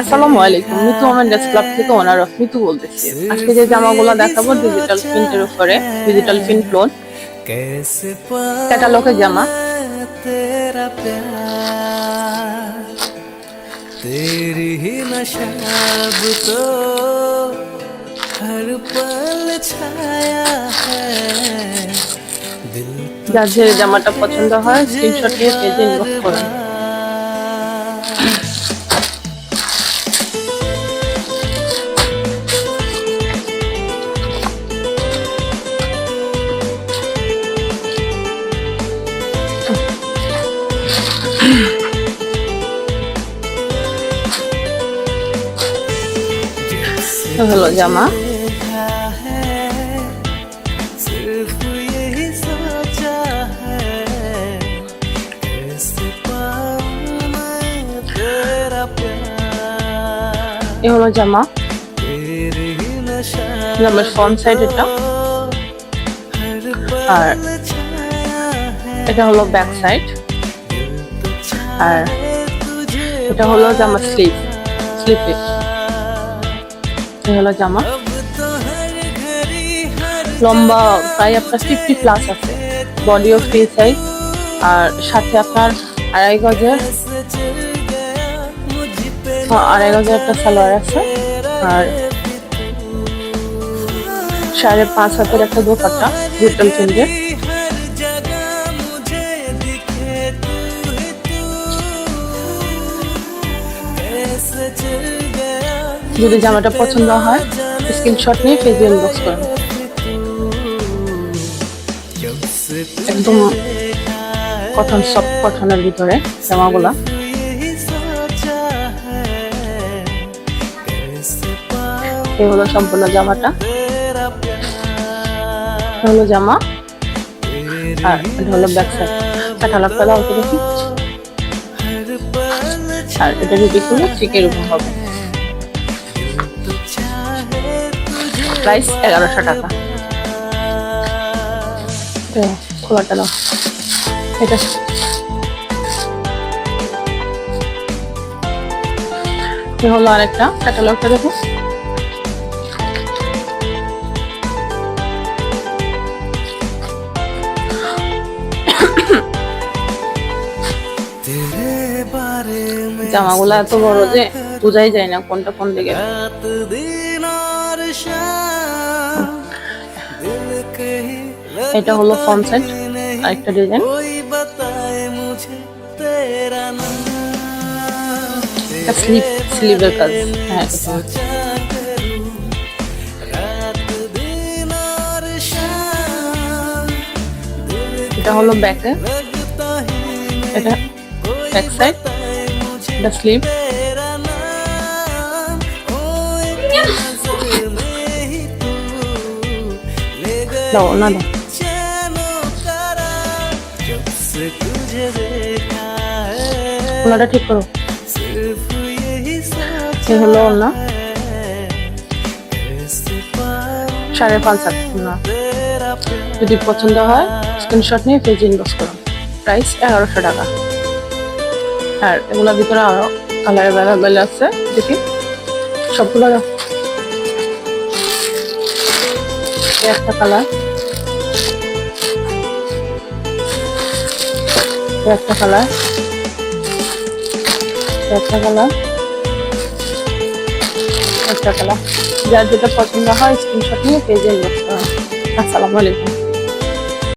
আসসালামু আলাইকুম, Mitu women dress club থেকে ওনার অফ মিতু বলতেছি। আজকে যে জামাগুলো দেখাবো ডিজিটাল প্রিন্টের উপরে, ডিজিটাল প্রিন্ট লোন ক্যাটালগের জামা। तेरी ही नशा अब तो हर पल छाया है दिल যার যে জামাটা পছন্দ হয় স্ক্রিনশট নিয়ে পেজে ইনবক্স করুন। হলো জামা। এ হলো জামা, জামার ফ্রন্ট সাইড এটা, আর এটা হলো ব্যাক সাইড, আর এটা হলো জামা স্লিপে। হলো জামা, লম্বা প্রায় আপনার 50+ আছে, বডিও ফ্রি সাইজ, আর সাথে আপনার 2.5 গজের একটা সালোয়ার আছে, আর 5.5 হাতের একটা দোপাট্টা ডিজিটাল প্রিন্টের। যদি জামাটা পছন্দ হয় স্ক্রিনশট নিয়ে পেজে ইনবক্স করুন। একদম কটন, সফট কটনের ভিতরে জামাগুলা। এই হলো সম্পূর্ণ জামাটা, হলো জামা, আর এটা হলো ব্যাক সাইড। ক্যাটালগটা দাও তো দেখি। আর এটা যদি খুলে ঠিক এরকম হবে। প্রাইস 1100 টাকা। খোলাটা দাও। এটা হলো আরেকটা, ক্যাটালগটা দেখো। জামাগুলা এত বড় যে বোঝাই যায় না কোনটা কোন দিকে। এটা হলো ফ্রন্ট সাইড, আরেকটা ডিজাইন। স্লিভের কাজ, হ্যাঁ এটা হলো ব্যাকে, এটা ব্যাক সাইড, এটা স্লিভ। দাও না দাও, ওনাটা ঠিক করো। এই হলো ওনা, 5.5 হাত না। যদি পছন্দ হয় স্ক্রিনশট নিয়ে পেজে ইনবক্স করুন। প্রাইস 1100 টাকা। আর এগুলোর ভিতরে আরো কালার অ্যাভেলেবেল আছে, দেখি সবগুলো। একটা কালার, একটা কালার, একটা কালার, একটা কালার। যার যেটা পছন্দ হয় স্ক্রিনশট নিয়ে পেজে ইনবক্স করুন। আসসালামু আলাইকুম।